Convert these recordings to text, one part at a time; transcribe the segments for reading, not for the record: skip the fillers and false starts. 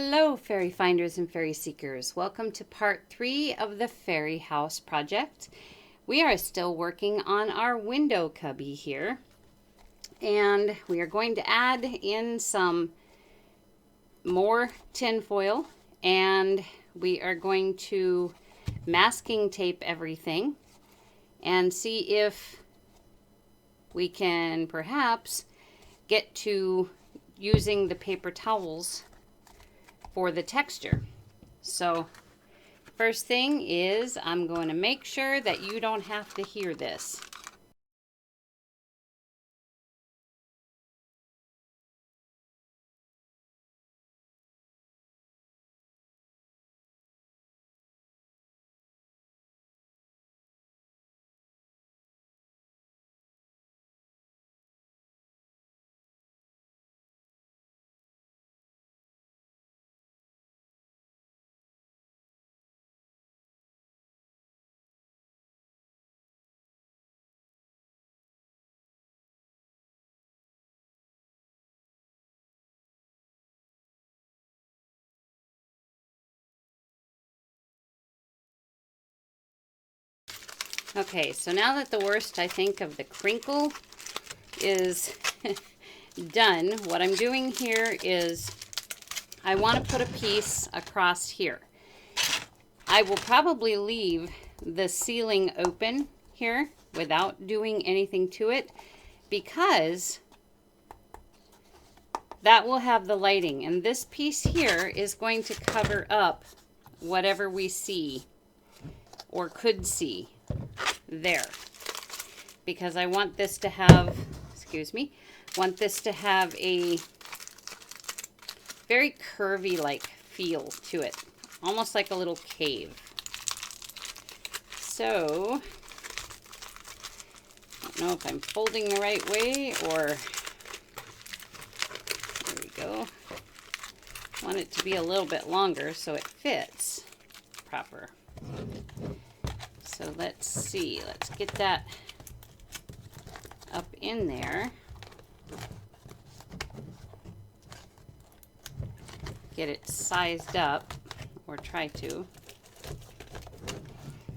Hello, fairy finders and fairy seekers. Welcome to part 3 of the Faerie House Project. We are still working on our window cubby here, and we are going to add in some more tinfoil, and we are going to masking tape everything and see if we can perhaps get to using the paper towels for the texture. So first thing is I'm going to make sure that you don't have to hear this. Okay, so now that the worst, I think, of the crinkle is done, what I'm doing here is I want to put a piece across here. I will probably leave the ceiling open here without doing anything to it because that will have the lighting, and this piece here is going to cover up whatever we see or could see there, because I want this to have, want this to have a very curvy like feel to it, almost like a little cave. So I don't know if I'm folding the right way, or there we go. I want it to be a little bit longer so it fits proper. So let's see, let's get that up in there. Get it sized up, or try to.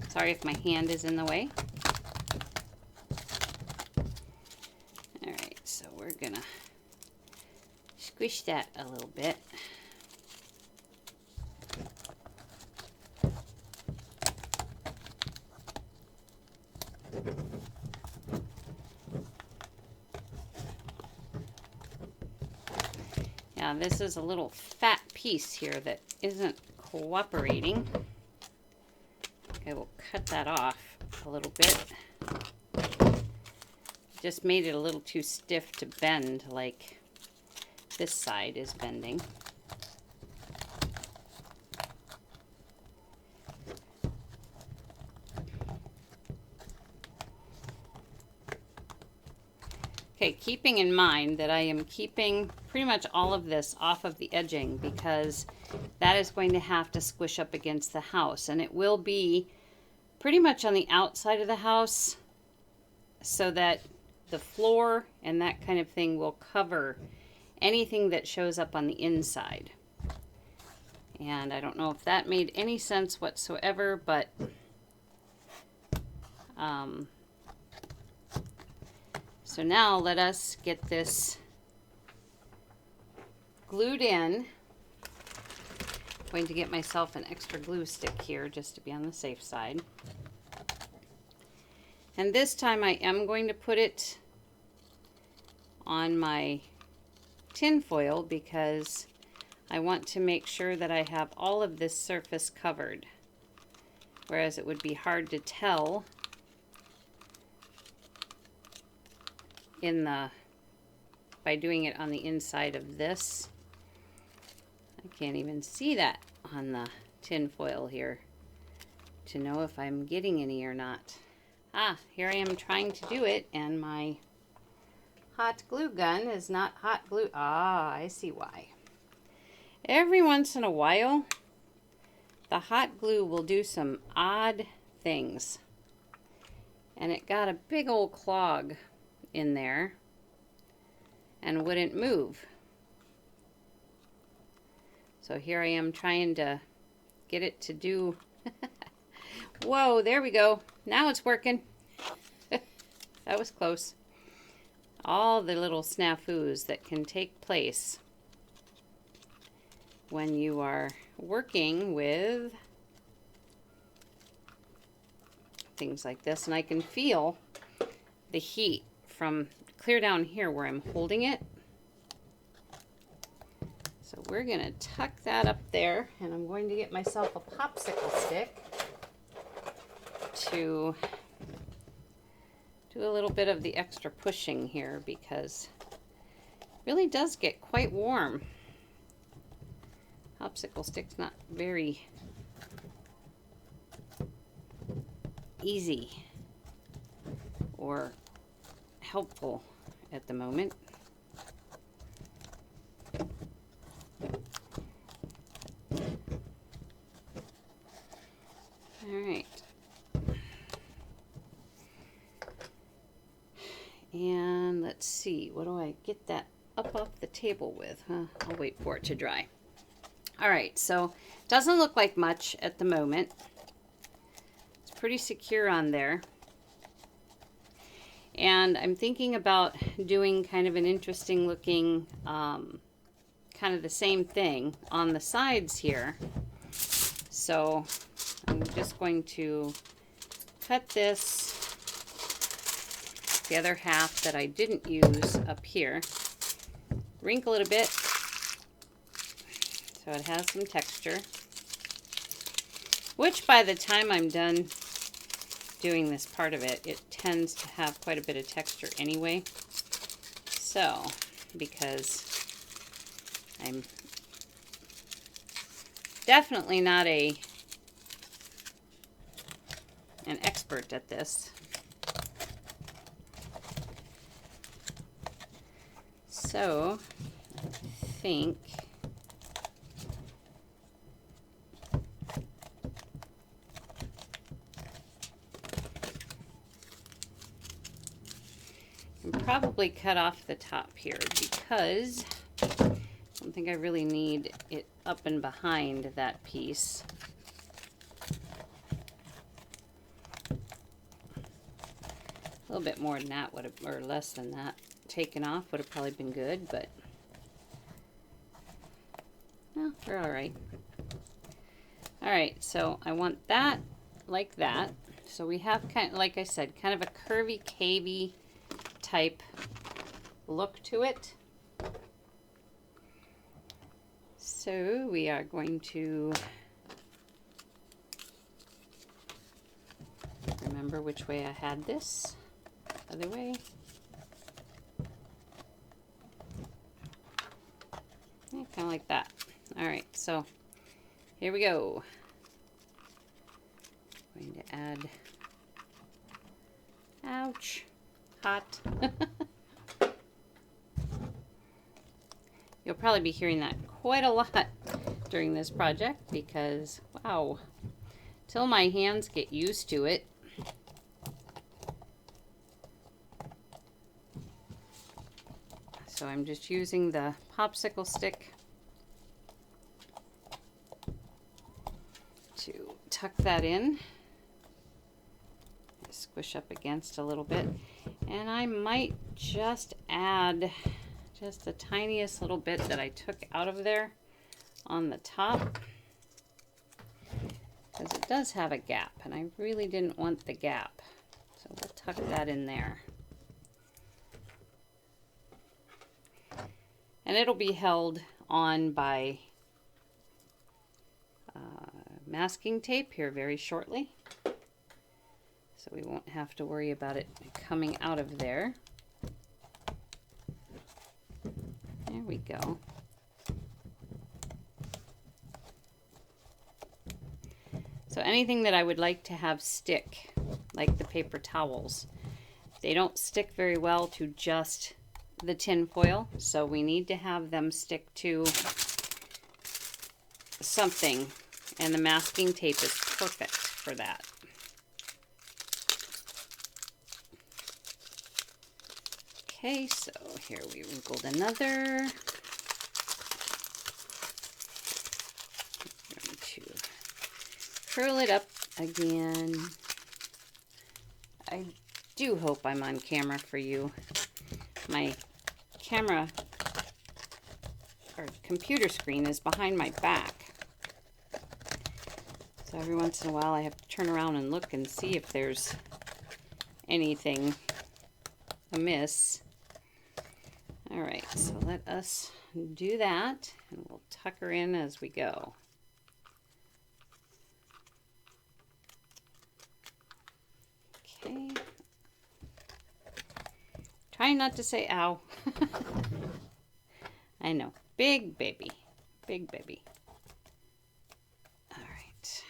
Sorry if my hand is in the way. Alright, so we're gonna squish that a little bit. Now this is a little fat piece here that isn't cooperating. I will cut that off a little bit. Just made it a little too stiff to bend like this side is bending. Okay, keeping in mind that I am keeping pretty much all of this off of the edging because that is going to have to squish up against the house, and it will be pretty much on the outside of the house so that the floor and that kind of thing will cover anything that shows up on the inside. And I don't know if that made any sense whatsoever, but so now let us get this glued in. I'm going to get myself an extra glue stick here just to be on the safe side. And this time I am going to put it on my tin foil because I want to make sure that I have all of this surface covered, whereas it would be hard to tell by doing it on the inside of this. I can't even see that on the tin foil here to know if I'm getting any or not. Here I am trying to do it, and my hot glue gun is not hot glue. I see why. Every once in a while, the hot glue will do some odd things. And it got a big old clog in there and wouldn't move. So here I am trying to get it to do. Whoa, there we go. Now it's working. That was close. All the little snafus that can take place when you are working with things like this. And I can feel the heat from clear down here where I'm holding it. So we're going to tuck that up there, and I'm going to get myself a popsicle stick to do a little bit of the extra pushing here, because it really does get quite warm. Popsicle stick's not very easy or helpful at the moment. All right. And let's see, what do I get that up off the table with? I'll wait for it to dry. All right, so doesn't look like much at the moment. It's pretty secure on there. And I'm thinking about doing kind of an interesting looking, kind of the same thing on the sides here. So I'm just going to cut this, the other half that I didn't use up here, wrinkle it a bit so it has some texture, which by the time I'm done doing this part of it, it tends to have quite a bit of texture anyway. So, because I'm definitely not an expert at this. So, I think I'm probably cut off the top here, because I don't think I really need it up and behind that piece. A little bit more than that would have, or less than that, taken off would have probably been good, but no, we're all right. All right, so I want that like that. So we have kind of, like I said, kind of a curvy, cavey type look to it. So we are going to remember which way I had this. Other way. Yeah, kind of like that. All right, so here we go. I'm going to add, ouch, hot. You'll probably be hearing that quite a lot during this project, because, wow, till my hands get used to it. So I'm just using the popsicle stick to tuck that in, squish up against a little bit, and I might just add just the tiniest little bit that I took out of there on the top, because it does have a gap, and I really didn't want the gap, so we'll tuck that in there. And it'll be held on by masking tape here very shortly. So we won't have to worry about it coming out of there. There we go. So anything that I would like to have stick, like the paper towels, they don't stick very well to just the tin foil, so we need to have them stick to something, and the masking tape is perfect for that. Okay, so here we wrinkled another. curl it up again. I do hope I'm on camera for you. My camera or computer screen is behind my back. So every once in a while I have to turn around and look and see if there's anything amiss. All right, so let us do that, and we'll tuck her in as we go. Okay. Trying not to say ow. I know. Big baby. Big baby. All right.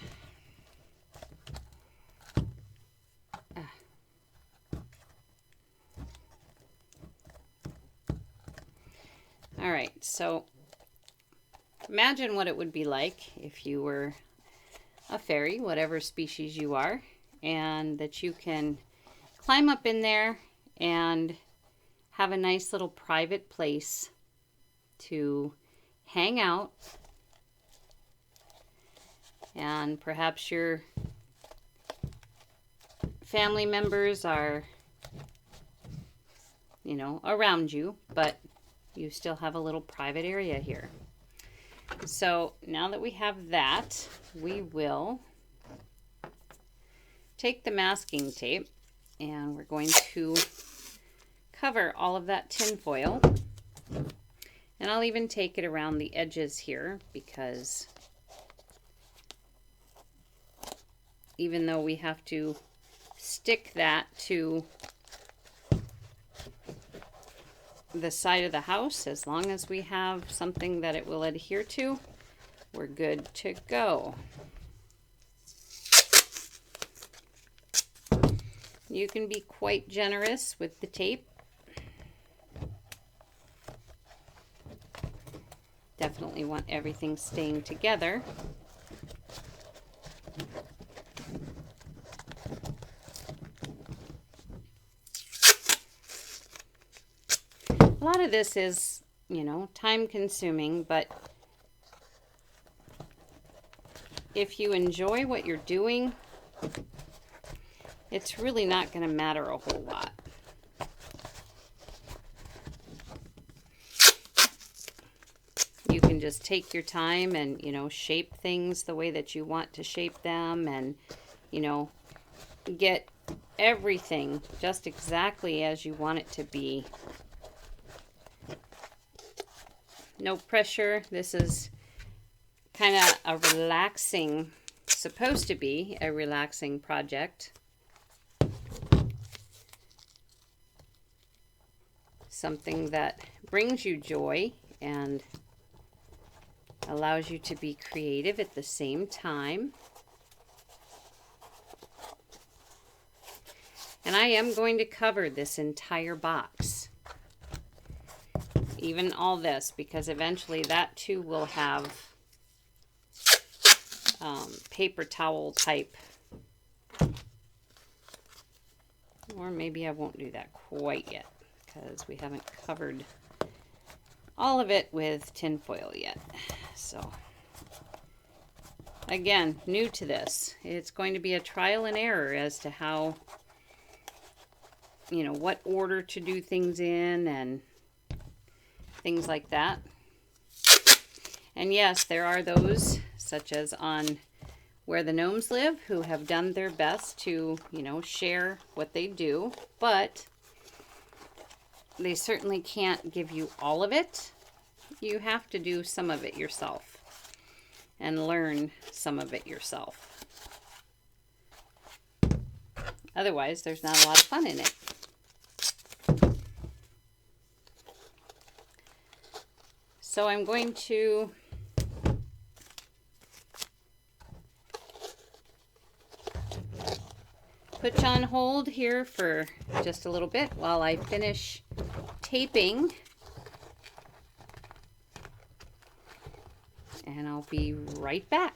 All right, so imagine what it would be like if you were a fairy, whatever species you are, and that you can climb up in there and have a nice little private place to hang out. And perhaps your family members are, you know, around you, but you still have a little private area here. So now that we have that, we will take the masking tape and we're going to cover all of that tin foil. And I'll even take it around the edges here, because even though we have to stick that to the side of the house, as long as we have something that it will adhere to, we're good to go. You can be quite generous with the tape. Definitely want everything staying together. A lot of this is, you know, time consuming, but if you enjoy what you're doing, it's really not going to matter a whole lot. You can just take your time and, you know, shape things the way that you want to shape them, and, you know, get everything just exactly as you want it to be. No pressure. This is kind of a relaxing, supposed to be a relaxing project. Something that brings you joy and allows you to be creative at the same time. And I am going to cover this entire box. Even all this, because eventually that too will have paper towel type. Or maybe I won't do that quite yet, because we haven't covered all of it with tin foil yet. So again, new to this. It's going to be a trial and error as to how, you know, what order to do things in and things like that. And yes, there are those, such as on Where the Gnomes Live, who have done their best to, you know, share what they do, but they certainly can't give you all of it. You have to do some of it yourself and learn some of it yourself. Otherwise, there's not a lot of fun in it. So I'm going to put you on hold here for just a little bit while I finish taping. And I'll be right back.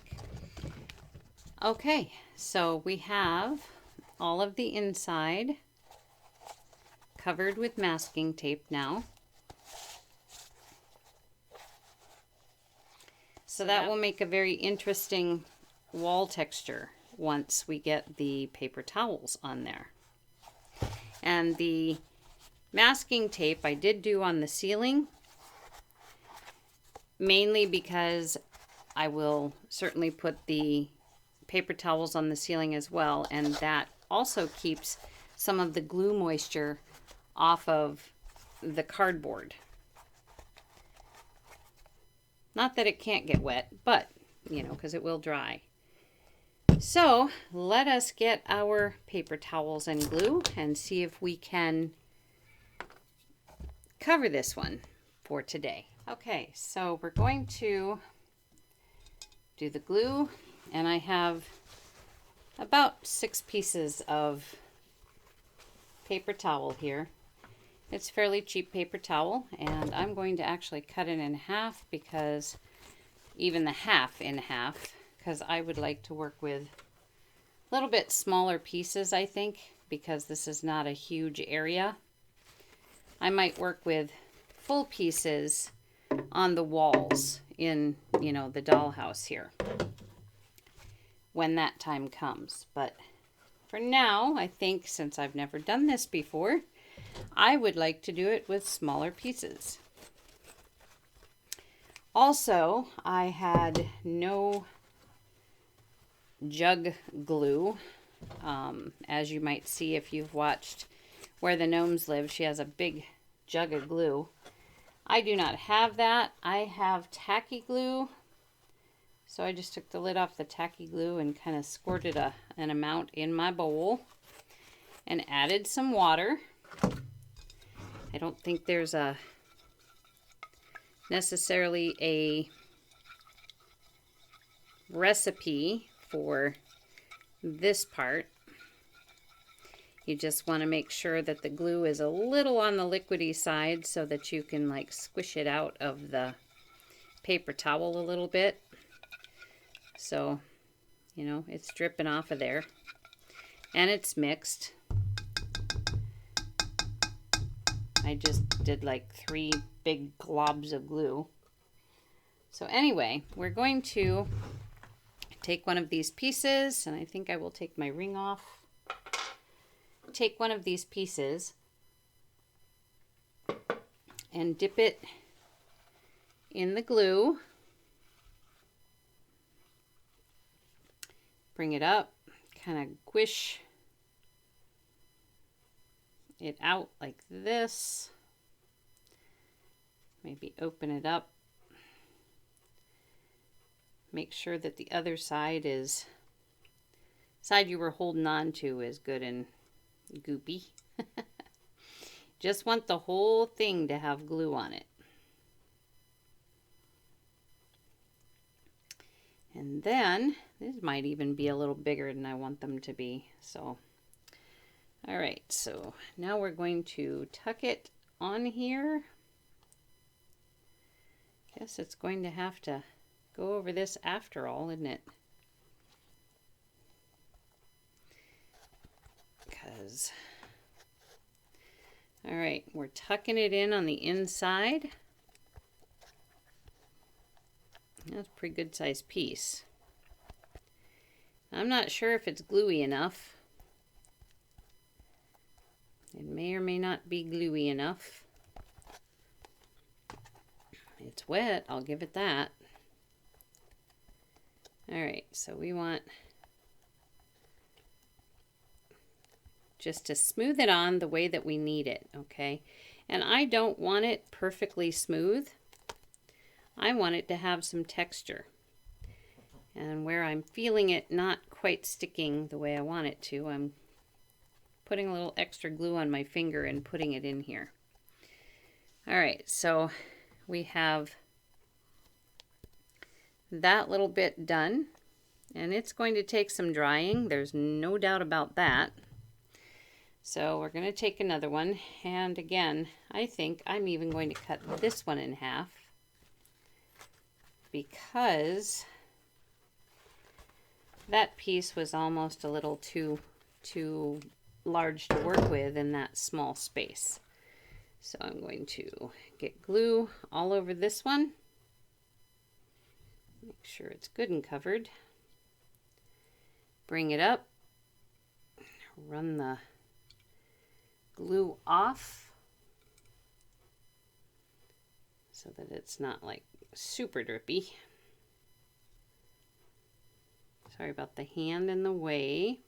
Okay, so we have all of the inside covered with masking tape now. So that will make a very interesting wall texture once we get the paper towels on there. And the masking tape I did do on the ceiling, mainly because I will certainly put the paper towels on the ceiling as well, and that also keeps some of the glue moisture off of the cardboard. Not that it can't get wet, but, you know, because it will dry. So let us get our paper towels and glue and see if we can cover this one for today. Okay, so we're going to do the glue, and I have about 6 pieces of paper towel here. It's fairly cheap paper towel, and I'm going to actually cut it in half, because even the half in half, because I would like to work with a little bit smaller pieces, I think, because this is not a huge area. I might work with full pieces on the walls in, you know, the dollhouse here when that time comes. But for now, I think, since I've never done this before, I would like to do it with smaller pieces. Also, I had no jug glue. As you might see if you've watched Where the Gnomes Live, she has a big jug of glue. I do not have that. I have tacky glue. So I just took the lid off the tacky glue and kind of squirted an amount in my bowl and added some water. I don't think there's necessarily a recipe for this part. You just want to make sure that the glue is a little on the liquidy side so that you can like squish it out of the paper towel a little bit. So, you know, it's dripping off of there. And it's mixed. I just did like 3 big globs of glue. So anyway, we're going to take one of these pieces, and I think I will take my ring off. Take one of these pieces and dip it in the glue. Bring it up, kind of squish it out like this. Maybe open it up. Make sure that the other side you were holding on to is good and goopy. Just want the whole thing to have glue on it. And then, this might even be a little bigger than I want them to be. So, all right, so now we're going to tuck it on here. Guess it's going to have to go over this after all, isn't it? Because, all right, we're tucking it in on the inside. That's a pretty good sized piece. I'm not sure if it's gluey enough. It may or may not be gluey enough. It's wet, I'll give it that. Alright, so we want just to smooth it on the way that we need it, okay? And I don't want it perfectly smooth. I want it to have some texture. And where I'm feeling it not quite sticking the way I want it to, I'm putting a little extra glue on my finger and putting it in here. Alright, so we have that little bit done. And it's going to take some drying. There's no doubt about that. So we're going to take another one. And again, I think I'm even going to cut this one in half, because that piece was almost a little too large to work with in that small space. So I'm going to get glue all over this one. Make sure it's good and covered. bring it up, run the glue off so that it's not like super drippy. Sorry about the hand in the way.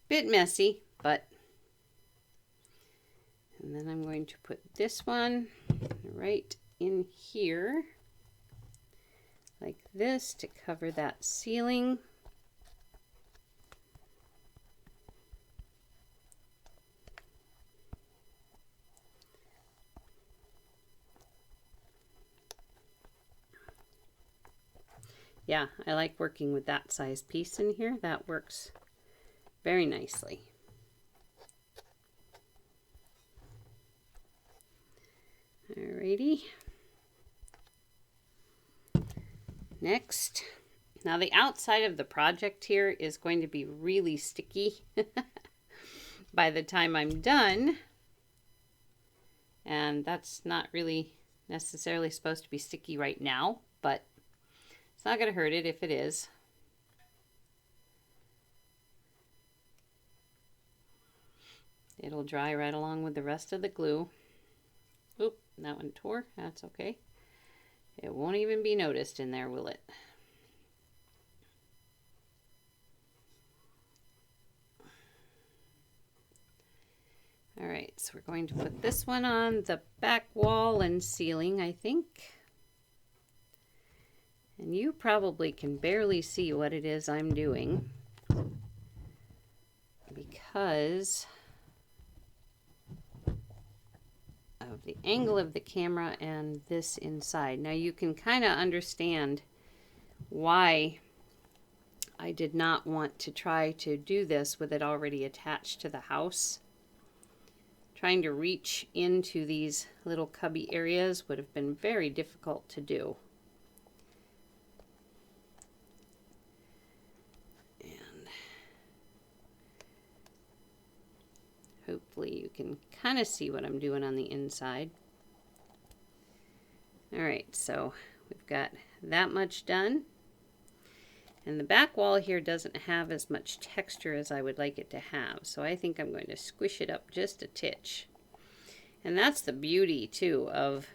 Bit messy, but. And then I'm going to put this one right in here, like this, to cover that ceiling. Yeah, I like working with that size piece in here. That works very nicely. Alrighty. Next. Now the outside of the project here is going to be really sticky by the time I'm done. And that's not really necessarily supposed to be sticky right now, but it's not going to hurt it if it is. It'll dry right along with the rest of the glue. Oop, that one tore. That's okay. It won't even be noticed in there, will it? All right, so we're going to put this one on the back wall and ceiling, I think. And you probably can barely see what it is I'm doing because of the angle of the camera and this inside. Now you can kind of understand why I did not want to try to do this with it already attached to the house. Trying to reach into these little cubby areas would have been very difficult to do. And hopefully you can kind of see what I'm doing on the inside. All right, so we've got that much done. And the back wall here doesn't have as much texture as I would like it to have. So I think I'm going to squish it up just a titch. And that's the beauty too of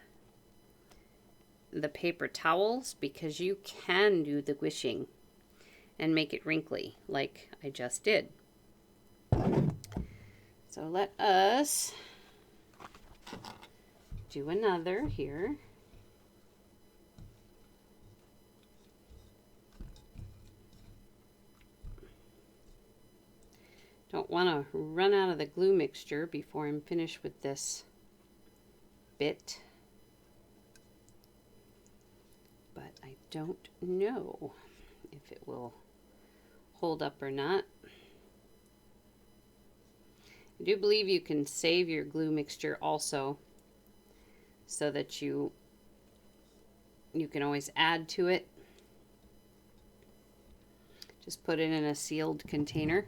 the paper towels, because you can do the squishing and make it wrinkly like I just did. So let us do another here. Don't want to run out of the glue mixture before I'm finished with this bit. But I don't know if it will hold up or not. I do believe you can save your glue mixture also so that you can always add to it. Just put it in a sealed container.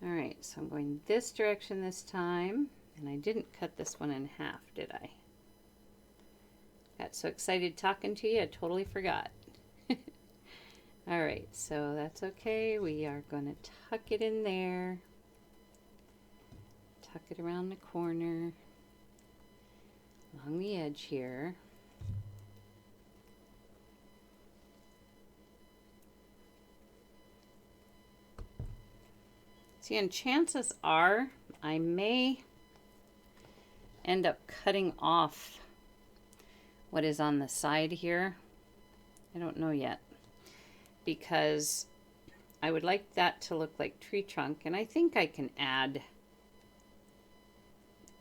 Alright, so I'm going this direction this time, and I didn't cut this one in half, did I? Got so excited talking to you, I totally forgot. Alright, so that's okay. We are going to tuck it in there. Tuck it around the corner, along the edge here. See, and chances are I may end up cutting off what is on the side here. I don't know yet, because I would like that to look like tree trunk, and I think I can add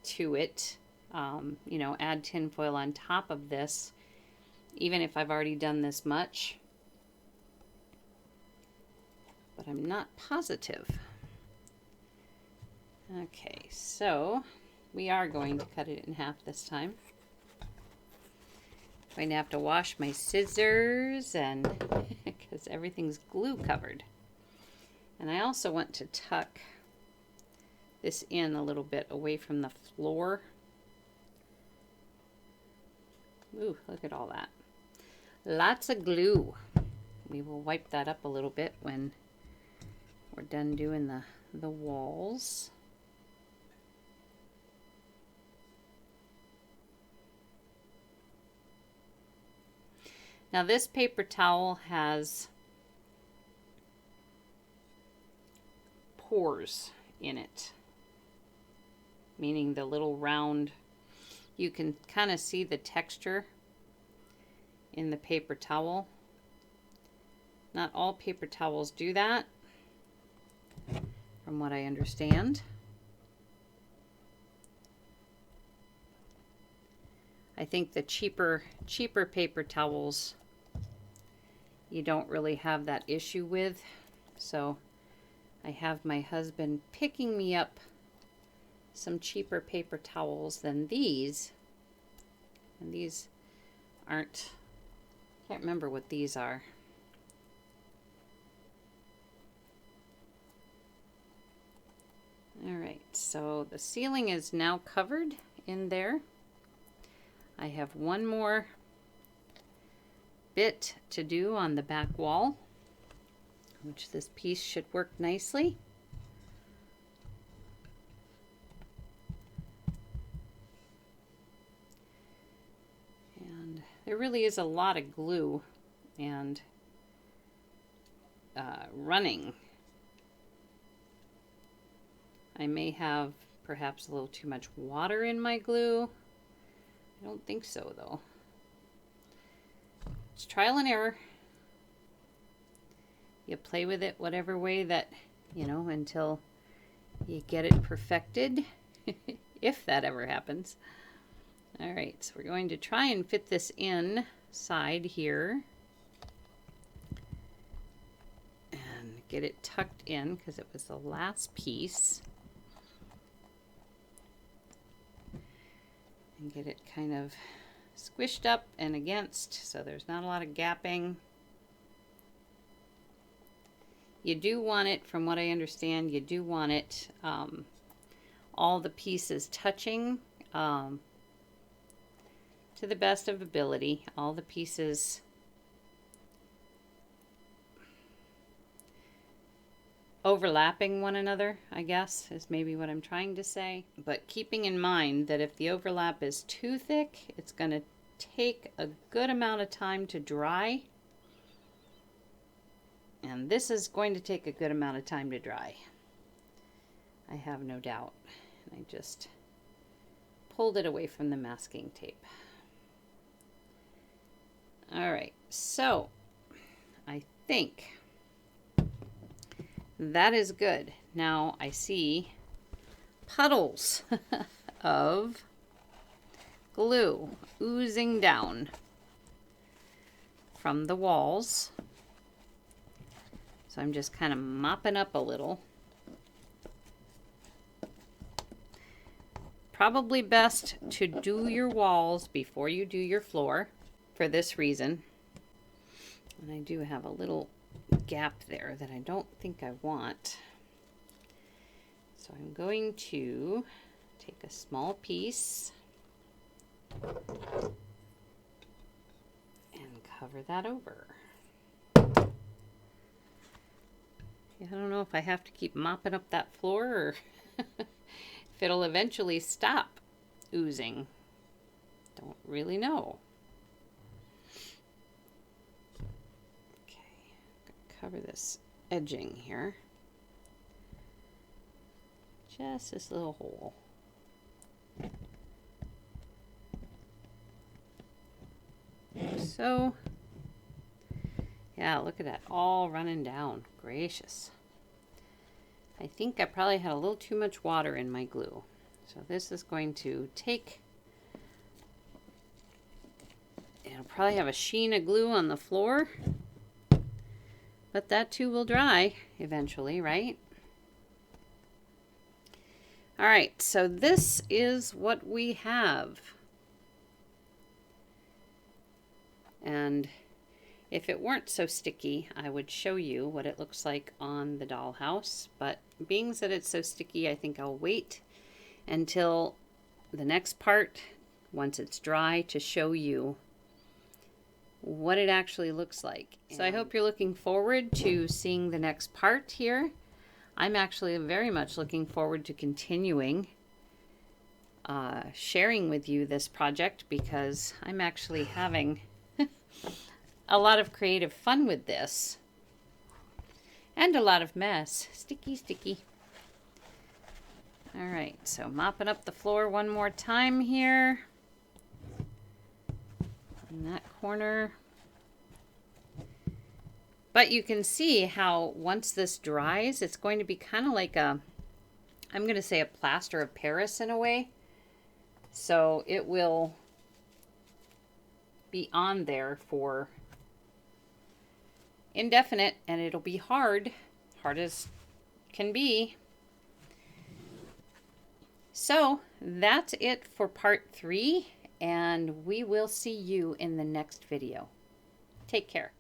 to it, you know, add tinfoil on top of this, even if I've already done this much, but I'm not positive. Okay, so we are going to cut it in half this time. I'm going to have to wash my scissors and because everything's glue covered. And I also want to tuck this in a little bit away from the floor. Ooh, look at all that. Lots of glue. We will wipe that up a little bit when we're done doing the walls. Now this paper towel has pores in it, meaning the little round, you can kind of see the texture in the paper towel. Not all paper towels do that, from what I understand. I think the cheaper paper towels you don't really have that issue with. So I have my husband picking me up some cheaper paper towels than these. And these aren't, I can't remember what these are. All right, so the ceiling is now covered in there. I have one more bit to do on the back wall, which this piece should work nicely. And there really is a lot of glue and running. I may have perhaps a little too much water in my glue. I don't think so though. It's trial and error. You play with it whatever way that, you know, until you get it perfected, if that ever happens. All right, so we're going to try and fit this inside here and get it tucked in because it was the last piece. And get it kind of squished up and against, so there's not a lot of gapping. You do want it, from what I understand, you do want it all the pieces touching to the best of ability. All the pieces overlapping one another, I guess, is maybe what I'm trying to say. But keeping in mind that if the overlap is too thick, it's going to take a good amount of time to dry. And this is going to take a good amount of time to dry. I have no doubt. And I just pulled it away from the masking tape. All right, so I think that is good. Now I see puddles of glue oozing down from the walls. So I'm just kind of mopping up a little. Probably best to do your walls before you do your floor for this reason. And I do have a little gap there that I don't think I want. So I'm going to take a small piece and cover that over. I don't know if I have to keep mopping up that floor or if it'll eventually stop oozing. Don't really know. Cover this edging here. Just this little hole. So, yeah, look at that, all running down. Gracious. I think I probably had a little too much water in my glue. So this is going to take, it'll probably have a sheen of glue on the floor. But that too will dry eventually, right? All right, so this is what we have. And If it weren't so sticky, I would show you what it looks like on the dollhouse, but being that it's so sticky, I think I'll wait until the next part, once it's dry, to show you what it actually looks like. So I hope you're looking forward to seeing the next part here. I'm actually very much looking forward to continuing sharing with you this project, because I'm actually having a lot of creative fun with this. And a lot of mess. Sticky, sticky. All right, so mopping up the floor one more time here. In that corner. But you can see how once this dries, it's going to be kind of like a, I'm going to say a plaster of Paris in a way. So it will be on there for indefinite, and it'll be hard as can be. So that's it for part 3, and we will see you in the next video. Take care.